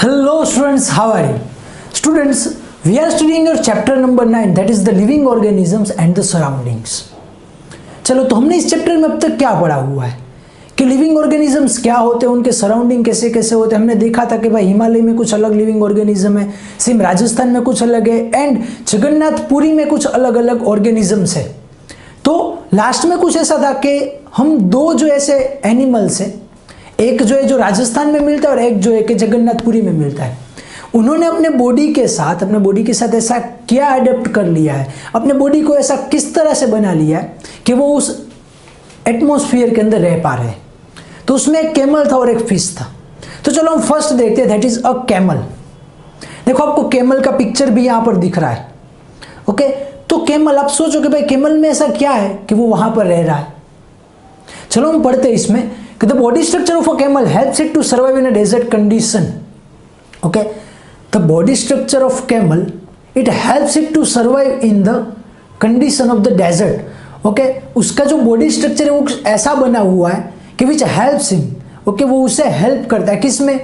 Hello students, how are you? Students, we are studying your chapter number 9, that is the living organisms and the surroundings. चलो, तो हमने इस chapter में अब तक क्या पढ़ा हुआ है कि लिविंग ऑर्गेनिजम्स क्या होते हैं, उनके सराउंडिंग कैसे कैसे होते हैं। हमने देखा था कि भाई हिमालय में कुछ अलग लिविंग ऑर्गेनिज्म है, सेम राजस्थान में कुछ अलग है, एंड जगन्नाथपुरी में कुछ अलग अलग ऑर्गेनिजम्स है। तो लास्ट में कुछ ऐसा था कि हम दो जो ऐसे एनिमल्स हैं, एक जो है जो राजस्थान में मिलता है और एक जो है कि जगन्नाथपुरी में मिलता है, उन्होंने अपने बॉडी के साथ ऐसा क्या अडेप्ट कर लिया है, अपने बॉडी को ऐसा किस तरह से बना लिया है कि वो उस एटमॉस्फेयर के अंदर रह पा रहे हैं। तो उसमें एक कैमल था और एक फिश था। तो चलो हम फर्स्ट देखते हैं, दैट इज अ कैमल। देखो आपको कैमल का पिक्चर भी यहां पर दिख रहा है। ओके, तो कैमल, आप सोचो कि भाई कैमल में ऐसा क्या है कि वो वहां पर रह रहा है। चलो हम पढ़ते हैं इसमें कि the body structure of a camel helps it to survive in a desert condition. Okay, the body structure of camel it helps it to survive in the condition of the desert. Okay, उसका जो body structure है वो ऐसा बना हुआ है कि which helps him, okay, वो उसे हेल्प करता है किसमें,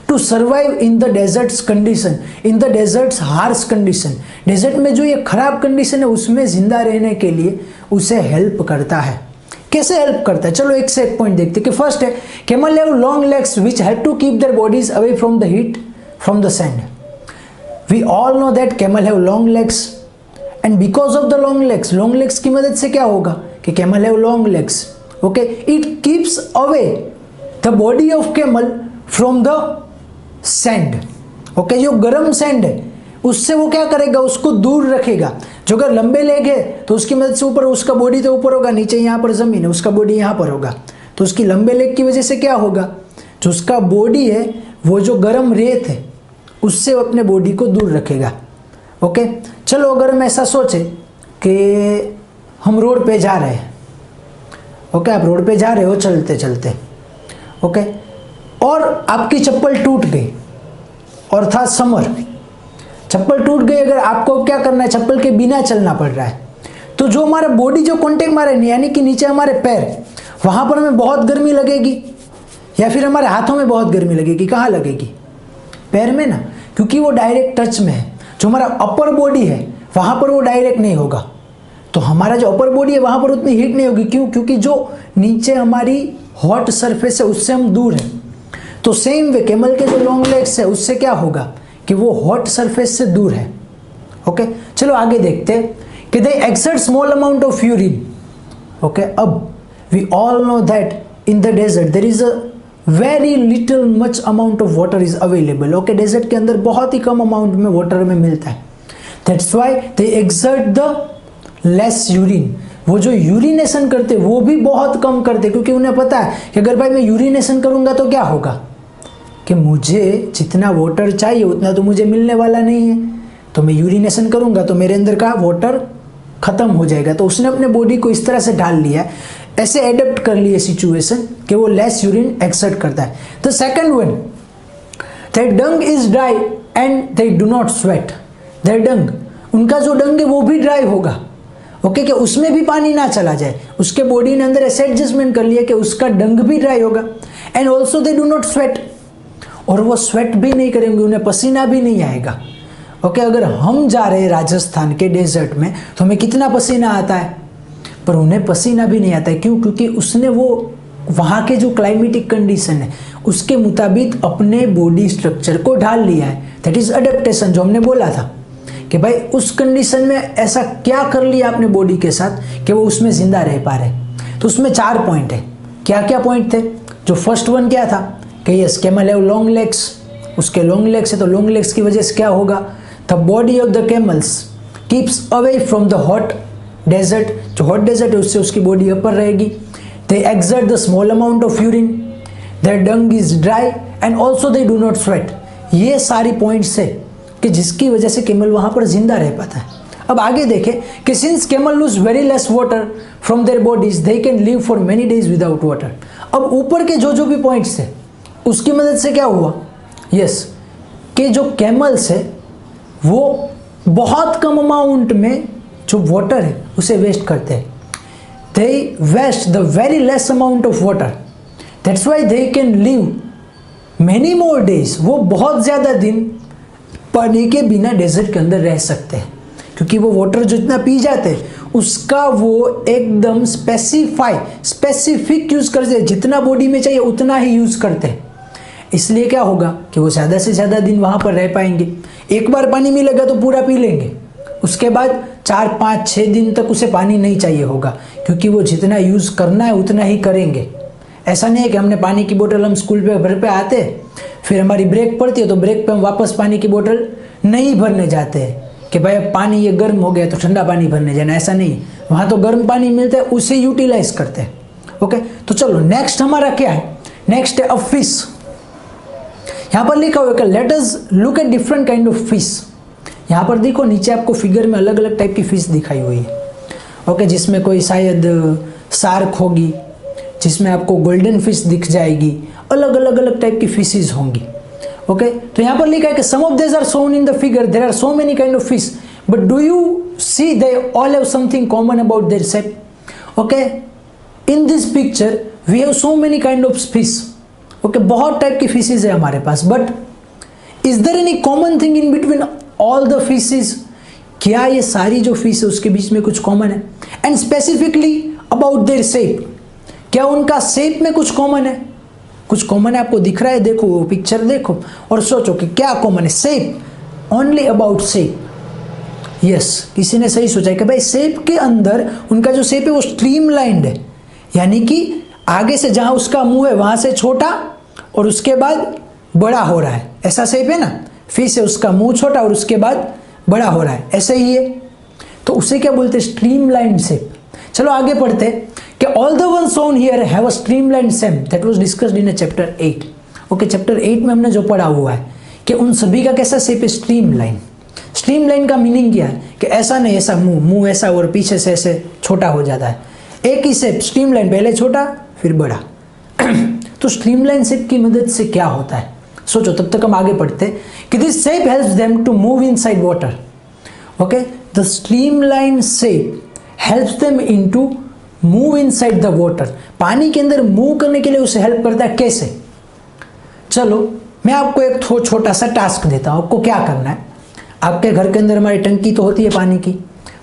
to survive in the deserts condition, in the deserts harsh condition. Desert में जो ये खराब कंडीशन है उसमें जिंदा रहने के लिए उसे हेल्प करता है। कैसे हेल्प करता है, चलो एक से एक पॉइंट देखते हैं। कि फर्स्ट है, camel have long legs which help to keep their bodies away from the heat from the sand. We all know that camel have long legs, and because of the long legs की मदद से क्या होगा कि camel have long legs, okay, it keeps away the body of camel from the sand. Okay, जो गर्म sand है उससे वो क्या करेगा, उसको दूर रखेगा। जो अगर लंबे लेग है तो उसकी मदद से ऊपर, उसका बॉडी तो ऊपर होगा, नीचे यहाँ पर जमीन है, उसका बॉडी यहाँ पर होगा। तो उसकी लंबे लेग की वजह से क्या होगा, जो उसका बॉडी है वो जो गर्म रेत है उससे अपने बॉडी को दूर रखेगा। ओके, चलो अगर हम ऐसा सोचे कि हम रोड पे जा रहे हैं, ओके, आप रोड पे जा रहे हो चलते चलते, ओके, और आपकी चप्पल टूट गई और था समर, चप्पल टूट गई, अगर आपको क्या करना है, चप्पल के बिना चलना पड़ रहा है, तो जो हमारा बॉडी जो कॉन्टेक्ट मारे यानी कि नीचे हमारे पैर, वहां पर हमें बहुत गर्मी लगेगी या फिर हमारे हाथों में बहुत गर्मी लगेगी। कहाँ लगेगी, पैर में ना, क्योंकि वो डायरेक्ट टच में है। जो हमारा अपर बॉडी है वहां पर वो डायरेक्ट नहीं होगा, तो हमारा जो अपर बॉडी है वहां पर उतनी हीट नहीं होगी। क्यों, क्योंकि जो नीचे हमारी हॉट सरफेस है उससे हम दूर हैं। तो सेम वे कैमल के जो लॉन्ग लेग्स है उससे क्या होगा कि वो हॉट सरफेस से दूर है। ओके, चलो आगे देखते हैं कि they excrete small amount of urine. Okay, अब we all know that in the desert there is a very little much amount of water is available. Okay, desert के अंदर बहुत ही कम अमाउंट में वाटर में मिलता है। That's why they excrete the less urine. वो जो यूरिनेशन करते वो भी बहुत कम करते, क्योंकि उन्हें पता है कि अगर भाई मैं यूरिनेशन करूंगा तो क्या होगा कि मुझे जितना वाटर चाहिए उतना तो मुझे मिलने वाला नहीं है, तो मैं यूरिनेशन करूंगा तो मेरे अंदर का वाटर खत्म हो जाएगा। तो उसने अपने बॉडी को इस तरह से ढाल लिया, ऐसे एडेप्ट कर लिया सिचुएशन कि वो लेस यूरिन एक्सर्ट करता है। The second one, their dung is dry and they do not sweat. Their dung, उनका जो डंग है वो भी ड्राई होगा, ओके, कि उसमें भी पानी ना चला जाए। उसके बॉडी ने अंदर ऐसे एडजस्टमेंट कर लिया कि उसका डंग भी ड्राई होगा। And also they do not sweat, और वो स्वेट भी नहीं करेंगे, उन्हें पसीना भी नहीं आएगा। ओके, अगर हम जा रहे हैं राजस्थान के डेजर्ट में तो हमें कितना पसीना आता है, पर उन्हें पसीना भी नहीं आता है। क्यों, क्योंकि उसने वो वहाँ के जो क्लाइमेटिक कंडीशन है उसके मुताबिक अपने बॉडी स्ट्रक्चर को ढाल लिया है। दैट इज अडेप्टेशन, जो हमने बोला था कि भाई उस कंडीशन में ऐसा क्या कर लिया अपने बॉडी के साथ कि वो उसमें जिंदा रह पा रहे। तो उसमें 4 पॉइंट है। क्या क्या पॉइंट थे, जो फर्स्ट वन क्या था कि yes camel have long legs, उसके लॉन्ग लेग्स है, तो लॉन्ग लेग्स की वजह से क्या होगा, the body of the camels keeps away from the hot desert. जो हॉट डेजर्ट है उससे उसकी बॉडी अपर रहेगी। They excrete the small amount of urine, their dung is dry and also they do not sweat. ये सारी points है कि जिसकी वजह से कैमल वहां पर जिंदा रह पाता है। अब आगे देखें कि since camel lose very less water from their bodies they can live for many days without water. अब ऊपर के जो भी पॉइंट्स थे उसकी मदद से क्या हुआ, यस, कि जो कैमल्स है वो बहुत कम अमाउंट में जो वाटर है उसे वेस्ट करते हैं। They waste the very less amount of water, that's why they can live many more days, वो बहुत ज़्यादा दिन पानी के बिना डेजर्ट के अंदर रह सकते हैं, क्योंकि वो वाटर जितना पी जाते हैं उसका वो एकदम स्पेसिफिक यूज़ करते हैं, जितना बॉडी में चाहिए उतना ही यूज़ करते हैं। इसलिए क्या होगा कि वो ज़्यादा से ज़्यादा दिन वहाँ पर रह पाएंगे। एक बार पानी मिलेगा तो पूरा पी लेंगे, उसके बाद 4, 5, 6 दिन तक उसे पानी नहीं चाहिए होगा, क्योंकि वो जितना यूज़ करना है उतना ही करेंगे। ऐसा नहीं है कि हमने पानी की बोतल, हम स्कूल पे घर पे आते हैं, फिर हमारी ब्रेक पड़ती है तो ब्रेक पे हम वापस पानी की बोतल नहीं भरने जाते हैं कि भाई अब पानी ये गर्म हो गया तो ठंडा पानी भरने जाना, ऐसा नहीं। वहाँ तो गर्म पानी मिलता है, उसे यूटिलाइज करते हैं। ओके, तो चलो नेक्स्ट हमारा क्या है, नेक्स्ट है अ फिश। यहाँ पर लिखा हुआ है let us look at different kind of fish. यहाँ पर देखो नीचे आपको फिगर में अलग अलग टाइप की फिश दिखाई हुई है। ओके, जिसमें कोई शायद शार्क होगी, जिसमें आपको गोल्डन फिश दिख जाएगी, अलग अलग टाइप की फिशेज होंगी। ओके, तो यहाँ पर लिखा है कि some of this are shown in the figure, there are so many kind of fish but do you see they all have something common about their shape. Okay, in this picture we have so many kind of fish. Okay, बहुत type की fishes है हमारे पास, but is there any common thing in between all the fishes? क्या ये सारी जो fish है उसके बीच में कुछ कॉमन है? And specifically about their shape, क्या उनका शेप में कुछ कॉमन है? कुछ कॉमन है आपको दिख रहा है? देखो वो पिक्चर देखो और सोचो कि क्या कॉमन है। Shape, only about shape. Yes, किसी ने सही सोचा है कि भाई शेप के अंदर उनका जो शेप है वो स्ट्रीमलाइंड है, यानी कि आगे से जहां उसका मुंह है वहां से छोटा और उसके बाद बड़ा हो रहा है, ऐसा शेप है ना। फिश है, उसका मुंह छोटा और उसके बाद बड़ा हो रहा है, ऐसे ही है, तो उसे क्या बोलते हैं? Streamlined shape. चलो आगे पढ़ते हैं कि all the one shown here have a streamline shape that was discussed in chapter 8। Okay, chapter 8 में हमने जो पढ़ा हुआ है कि उन सभी का कैसा शेप है? स्ट्रीमलाइन। स्ट्रीमलाइन का मीनिंग क्या है कि ऐसा नहीं, ऐसा मुंह ऐसा और पीछे से ऐसे छोटा हो जाता है, एक ही शेप स्ट्रीमलाइन, पहले छोटा फिर बड़ा। तो स्ट्रीमलाइन शेप की मदद से क्या होता है सोचो, तब तक हम आगे पढ़ते कि this shape helps them to move inside water. Okay, the streamline shape helps them into move inside the water. पानी के अंदर मूव करने के लिए उसे हेल्प करता है। कैसे? चलो मैं आपको एक छोटा सा टास्क देता हूं। आपको क्या करना है, आपके घर के अंदर हमारी टंकी तो होती है पानी की,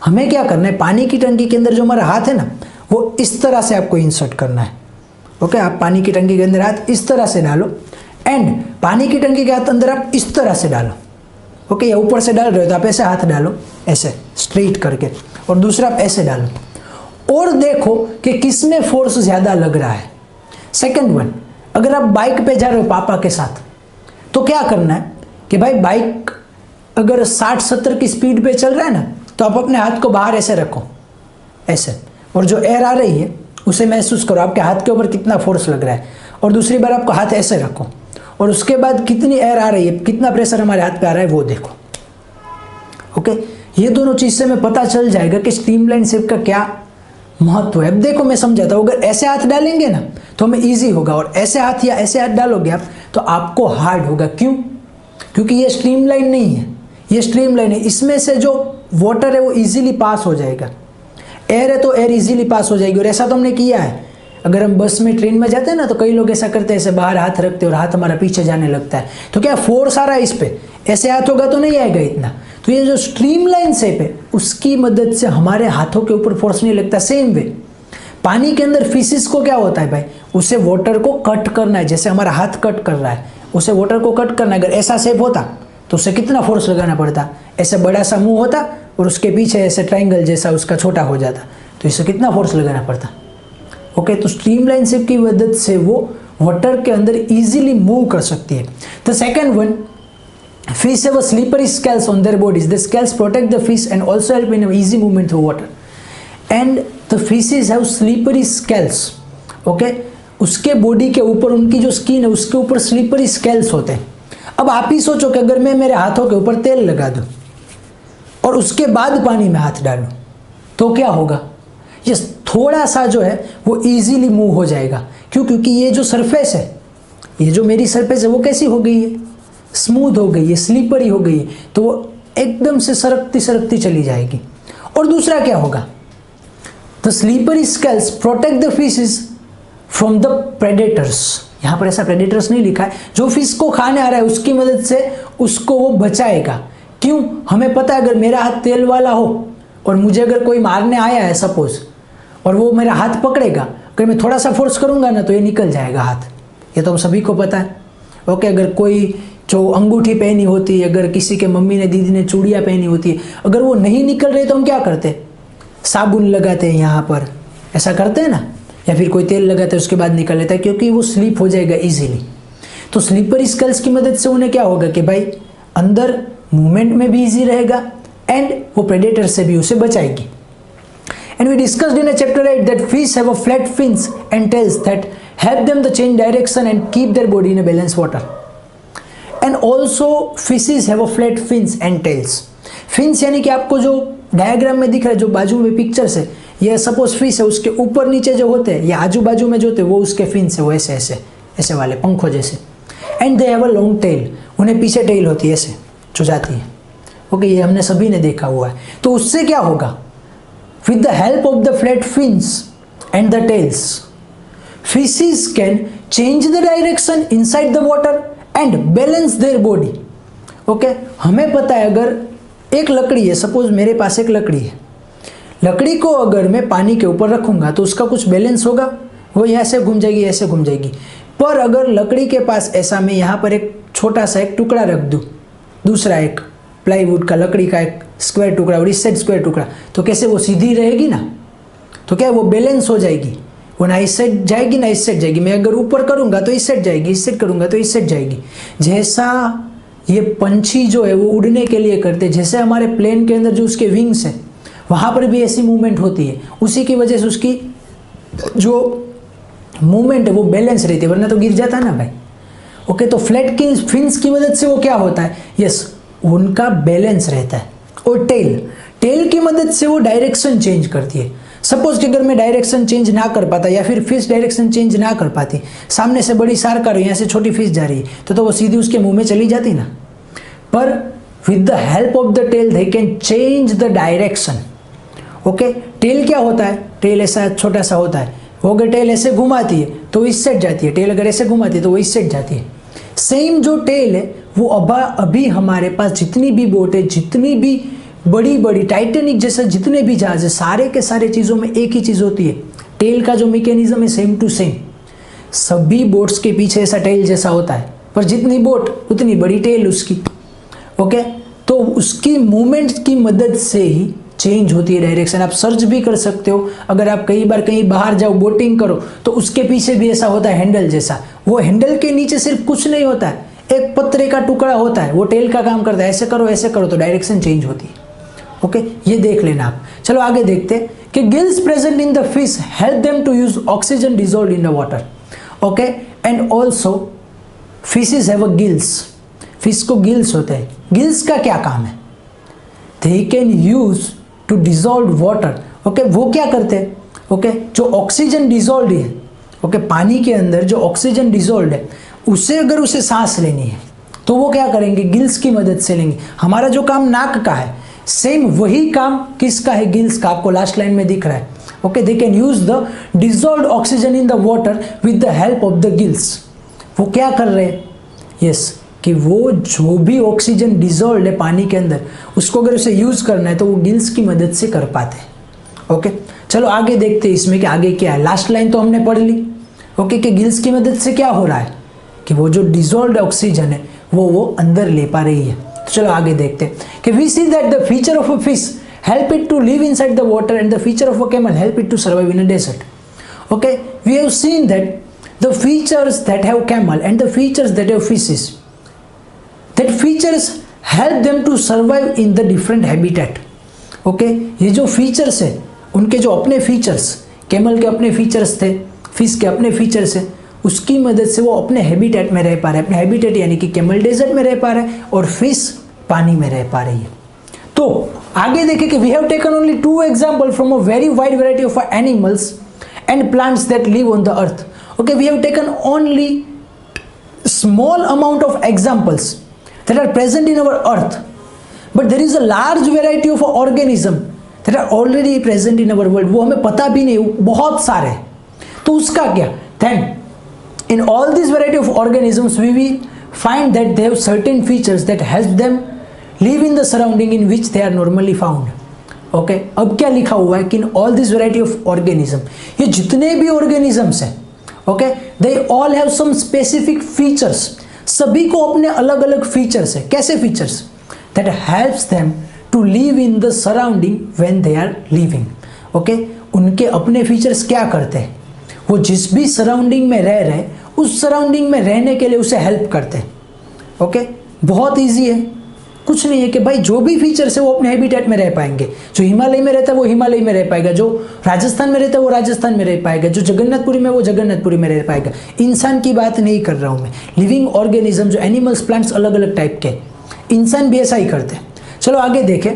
हमें क्या करना है, पानी की टंकी के अंदर जो हमारा हाथ है ना वो इस तरह से आपको इंसर्ट करना है। ओके, आप पानी की टंकी के अंदर हाथ इस तरह से डालो एंड पानी की टंकी के हाथ अंदर आप इस तरह से डालो। ओके, या ऊपर से डाल रहे हो तो आप ऐसे हाथ डालो, ऐसे स्ट्रेट करके, और दूसरा आप ऐसे डालो और देखो कि किस में फोर्स ज़्यादा लग रहा है। सेकंड वन, अगर आप बाइक पे जा रहे हो पापा के साथ तो क्या करना है कि भाई बाइक अगर 60-70 की स्पीड पे चल रहा है ना तो आप अपने हाथ को बाहर ऐसे रखो, ऐसे, और जो एयर आ रही है उसे महसूस करो, आपके हाथ के ऊपर कितना फोर्स लग रहा है। और दूसरी बार आपको हाथ ऐसे रखो और उसके बाद कितनी एयर आ रही है, कितना प्रेशर हमारे हाथ पे आ रहा है वो देखो। ओके, ये दोनों चीज़ से हमें पता चल जाएगा कि स्ट्रीमलाइन शेप का क्या महत्व है। अब देखो मैं समझाता हूँ, अगर ऐसे हाथ डालेंगे ना तो हमें ईजी होगा, और ऐसे हाथ या ऐसे हाथ डालोगे आप तो आपको हार्ड होगा। क्यों? क्योंकि ये स्ट्रीमलाइन नहीं है, ये स्ट्रीमलाइन है, इसमें से जो वाटर है वो इजीली पास हो जाएगा। एयर है तो एयर इजीली पास हो जाएगी, और ऐसा तो हमने किया है। अगर हम बस में ट्रेन में जाते हैं ना तो कई लोग ऐसा करते हैं, ऐसे बाहर हाथ रखते हैं और हाथ हमारा पीछे जाने लगता है, तो क्या फोर्स आ रहा है इस पे, ऐसे हाथ होगा तो नहीं आएगा इतना। तो ये जो स्ट्रीमलाइन शेप है उसकी मदद से हमारे हाथों के ऊपर फोर्स नहीं लगता। सेम वे पानी के अंदर फिशेस को क्या होता है भाई, उसे वाटर को कट करना है, जैसे हमारा हाथ कट कर रहा है उसे वाटर को कट करना है। अगर ऐसा शेप होता तो उसे कितना फोर्स लगाना पड़ता, ऐसे बड़ा सा मुंह होता और उसके पीछे ऐसे ट्राइंगल जैसा उसका छोटा हो जाता, तो इसे कितना फोर्स लगाना पड़ता। ओके, तो स्ट्रीमलाइन शेप की मदद से वो वाटर के अंदर इजीली मूव कर सकती है। The second one, fish have a slippery scales on their bodies. The scales protect the fish and also help in easy movement through water. And the fishes have slippery scales. Okay, उसके body के ऊपर उनकी जो skin है उसके ऊपर slippery scales होते हैं। अब आप ही सोचो कि अगर मैं मेरे हाथों के ऊपर तेल लगा दूं और उसके बाद पानी में हाथ डालूं तो क्या होगा, ये थोड़ा सा जो है वो इजीली मूव हो जाएगा। क्यों? क्योंकि ये जो सरफेस है, ये जो मेरी सरफेस है वो कैसी हो गई है, स्मूथ हो गई है, स्लीपरी हो गई है, तो वो एकदम से सरकती सरकती चली जाएगी। और दूसरा क्या होगा, the slippery scales protect the fishes from the predators. यहाँ पर ऐसा प्रेडेटर्स नहीं लिखा है। जो फिश को खाने आ रहा है उसकी मदद से उसको वो बचाएगा। क्यों? हमें पता है अगर मेरा हाथ तेल वाला हो और मुझे अगर कोई मारने आया है सपोज, और वो मेरा हाथ पकड़ेगा, अगर मैं थोड़ा सा फोर्स करूंगा ना तो ये निकल जाएगा हाथ, ये तो हम सभी को पता है। ओके, अगर कोई जो अंगूठी पहनी होती है, अगर किसी के मम्मी ने दीदी ने चूड़ियाँ पहनी होती है, अगर वो नहीं निकल रही तो हम क्या करते? साबुन लगाते हैं यहाँ पर, ऐसा करते हैं ना, या फिर कोई तेल लगाते हैं उसके बाद निकल लेता है, क्योंकि वो स्लिप हो जाएगा इजीली। तो स्लीपर स्कल्स की मदद से उन्हें क्या होगा कि भाई अंदर मूवमेंट में भी इजी रहेगा एंड वो प्रेडेटर से भी उसे बचाएगी। And we discussed in chapter 8 that fish have a flat fins and tails that help them to change direction and keep their body in a balanced water. And also fishes have a flat fins and tails. Fins यानी कि आपको जो diagram में दिख रहा है, जो बाजू में पिक्चर्स है, ये सपोज फिश है, उसके ऊपर नीचे जो होते हैं या आजू बाजू में जो होते हैं वो उसके फिन्स है, वो ऐसे ऐसे ऐसे वाले पंखों जैसे। And they have a long tail, उन्हें पीछे टेल होती है ऐसे जो जाती है। ओके, ये हमने सभी ने देखा हुआ है। तो उससे क्या होगा? With the help of the flat fins and the tails, fishes can change the direction inside the water and balance their body. Okay, हमें पता है अगर एक लकड़ी है, सपोज मेरे पास एक लकड़ी है, लकड़ी को अगर मैं पानी के ऊपर रखूंगा तो उसका कुछ बैलेंस होगा, वो ऐसे घूम जाएगी, ऐसे घूम जाएगी। पर अगर लकड़ी के पास ऐसा मैं यहाँ पर एक छोटा सा एक टुकड़ा रख दूँ, दूसरा एक प्लाईवुड का, लकड़ी का एक स्क्वायर टुकड़ा और इस साइड स्क्वायर टुकड़ा, तो कैसे वो सीधी रहेगी ना? तो क्या वो बैलेंस हो जाएगी, वो ना इस साइड जाएगी ना इस साइड जाएगी। मैं अगर ऊपर करूंगा तो इस साइड जाएगी, इस साइड करूंगा तो इस साइड जाएगी। जैसा ये पंछी जो है वो उड़ने के लिए करते, जैसे हमारे प्लेन के अंदर जो उसके विंग्स है वहाँ पर भी ऐसी मूवमेंट होती है, उसी की वजह से उसकी जो मूवमेंट है वो बैलेंस रहती है, वरना तो गिर जाता है ना भाई। ओके, तो फ्लैट फिन्स की मदद से वो क्या होता है? यस, उनका बैलेंस रहता है। और टेल की मदद से वो डायरेक्शन चेंज करती है। सपोज कि अगर मैं डायरेक्शन चेंज ना कर पाता या फिर फिश डायरेक्शन चेंज ना कर पाती, सामने से बड़ी शार्क आ रही है, यहाँ से छोटी फिश जा रही है, तो वो सीधी उसके मुंह में चली जाती ना। पर with the help of the tail they can change the direction. Okay, tail क्या होता है? टेल ऐसा छोटा सा होता है, वो अगर टेल ऐसे घुमाती है तो इस साइड जाती है, टेल अगर ऐसे घुमाती है तो वो इस साइड जाती है। सेम जो टेल है वो अभी हमारे पास जितनी भी बोट है, जितनी भी बड़ी बड़ी टाइटेनिक जैसा जितने भी जहाज है, सारे के सारे चीज़ों में एक ही चीज़ होती है, टेल का जो मैकेनिज्म है सेम टू सेम। सभी बोट्स के पीछे ऐसा टेल जैसा होता है, पर जितनी बोट उतनी बड़ी टेल उसकी। ओके, तो उसकी मूवमेंट की मदद से ही चेंज होती है डायरेक्शन। आप सर्च भी कर सकते हो, अगर आप कई बार कहीं बाहर जाओ बोटिंग करो तो उसके पीछे भी ऐसा होता है हैंडल जैसा। वो हैंडल के नीचे सिर्फ कुछ नहीं होता है, एक पत्रे का टुकड़ा होता है, वो टेल का काम करता है। ऐसे करो तो डायरेक्शन चेंज होती है। ओके, ये देख लेना आप। चलो आगे देखते हैं कि gills present in the fish help them to use oxygen dissolve in the water. Okay, and also fishes have a gills, fish को गिल्स होते हैं। गिल्स का क्या काम है? They can use to dissolve water. Okay, वो क्या करते हैं? ओके, जो ऑक्सीजन डिजॉल्व है, ओके, पानी के अंदर जो ऑक्सीजन डिजॉल्व है उसे अगर उसे सांस लेनी है तो वो क्या करेंगे? गिल्स की मदद से लेंगे। हमारा जो काम नाक का है, सेम वही काम किसका है? गिल्स का। आपको लास्ट लाइन में दिख रहा है। Okay, they can use the dissolve oxygen in the water with the help of the gills. वो क्या कर रहे हैं? यस, कि वो जो भी ऑक्सीजन डिजॉल्व है पानी के अंदर, उसको अगर उसे यूज करना है तो वो गिल्स की मदद से कर पाते हैं। ओके, चलो आगे देखते हैं इसमें कि आगे क्या है। लास्ट लाइन तो हमने पढ़ ली। ओके, कि गिल्स की मदद से क्या हो रहा है कि वो जो डिजॉल्व ऑक्सीजन है वो अंदर ले पा रही है। तो चलो आगे देखते हैं कि we see that the feature of a fish help it to live inside the water and the feature of a camel help it to survive in a desert. Okay, we have seen that the features that have camel and the features that have fishes, that features help them to survive in the different habitat. Okay, ये जो features है उनके जो अपने features, camel के अपने features थे, fish के अपने features है, उसकी मदद से वो अपने हैबिटेट में रह पा रहे हैं। अपने हैबिटेट यानी कि कैमल डेजर्ट में रह पा रहे हैं और फिश पानी में रह पा रही है। तो आगे देखें कि we have taken only 2 example from a very wide variety of animals and plants that live on the earth. Okay, we have taken only small amount of examples that are present in our earth, but there is a large variety of organism that are already present in our world. वो हमें पता भी नहीं, बहुत सारे। तो उसका क्या? Then In all these variety of organisms, we will find that they have certain features that help them live in the surrounding in which they are normally found. Okay अब क्या लिखा हुआ है कि in all this variety of organism, ये जितने भी organisms हैं, okay, they all have some specific features, सभी को अपने अलग अलग फीचर्स है. कैसे features? That helps them to live in the surrounding when they are living. Okay, उनके अपने फीचर्स क्या करते हैं? वो जिस भी सराउंडिंग में रह रहे उस सराउंडिंग में रहने के लिए उसे हेल्प करते हैं. ओके, बहुत ईजी है, कुछ नहीं है कि भाई जो भी फीचर्स है वो अपने हैबिटेट में रह पाएंगे. जो हिमालय में रहता है वो हिमालय में रह पाएगा, जो राजस्थान में रहता है वो राजस्थान में रह पाएगा, जो जगन्नाथपुरी में वो जगन्नाथपुरी में रह पाएगा. इंसान की बात नहीं कर रहा हूँ मैं. लिविंग ऑर्गेनिज्म जो एनिमल्स प्लांट्स अलग अलग टाइप के, इंसान भी ऐसा ही करते हैं. चलो आगे देखें.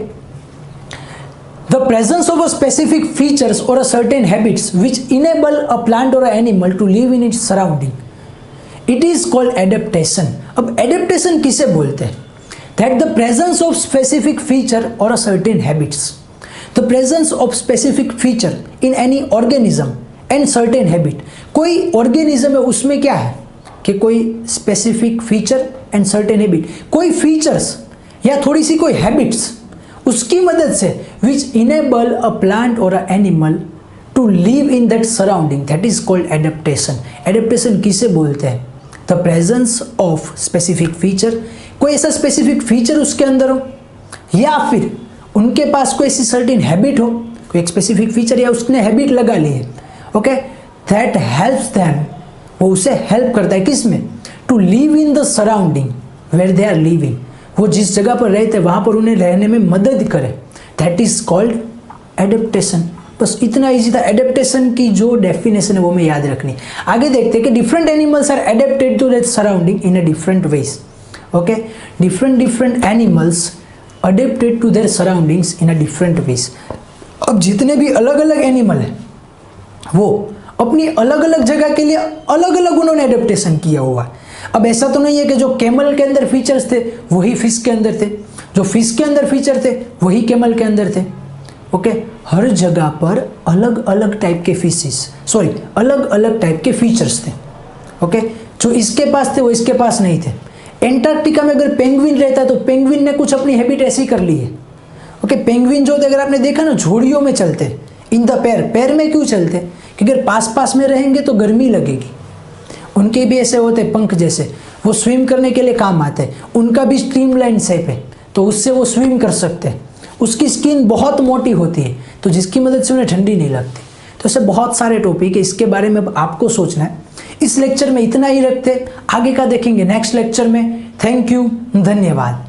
The presence of a specific features or a certain habits which enable a plant or an animal to live in its surrounding, it is called adaptation. अब adaptation किसे बोलते हैं? That the presence of specific feature or a certain habits. The presence of specific feature in any organism and certain habit. कोई organism है उसमें क्या है कि कोई specific feature and certain habit, कोई features या थोड़ी सी कोई habits उसकी मदद से which enable a plant or a animal to live in that surrounding, that is called adaptation. Adaptation किसे बोलते हैं? The presence of specific feature, कोई ऐसा स्पेसिफिक फीचर उसके अंदर हो या फिर उनके पास कोई ऐसी सर्टेन हैबिट हो, कोई एक स्पेसिफिक फीचर या उसने हैबिट लगा ली है. ओके, दैट हेल्प्स देम, वो उसे हेल्प करता है किसमें? To live in the surrounding where they are living. वो जिस जगह पर रहते हैं वहाँ पर उन्हें रहने में मदद करे. That is called adaptation. बस इतना इजी था. एडेप्टेशन की जो डेफिनेशन है वो हमें याद रखनी. आगे देखते हैं कि different animals are adapted to that surrounding in a different ways. Okay, different animals adapted to their surroundings in a different ways. अब जितने भी अलग अलग एनिमल हैं वो अपनी अलग अलग जगह के लिए अलग अलग उन्होंने एडेप्टेशन किया हुआ है. अब ऐसा तो नहीं है कि जो कैमल के अंदर फीचर्स थे वही फिश के अंदर थे, जो फिश के अंदर फीचर थे वही कैमल के अंदर थे. ओके, हर जगह पर अलग अलग टाइप के अलग अलग टाइप के फीचर्स थे. ओके, जो इसके पास थे वो इसके पास नहीं थे. एंटार्क्टिका में अगर पेंगुइन रहता तो पेंगुइन ने कुछ अपनी हैबिट ऐसी कर ली है. ओके, पेंगुइन जो थे अगर आपने देखा ना झोड़ियों में चलते, इन द पैर में क्यों चलते? क्योंकि अगर पास में रहेंगे तो गर्मी लगेगी. उनके भी ऐसे होते पंख जैसे, वो स्विम करने के लिए काम आते हैं. उनका भी स्ट्रीमलाइन शेप है तो उससे वो स्विम कर सकते हैं. उसकी स्किन बहुत मोटी होती है तो जिसकी मदद से उन्हें ठंडी नहीं लगती. तो ऐसे बहुत सारे टॉपिक है, इसके बारे में आपको सोचना है. इस लेक्चर में इतना ही रखते, आगे का देखेंगे नेक्स्ट लेक्चर में. थैंक यू, धन्यवाद.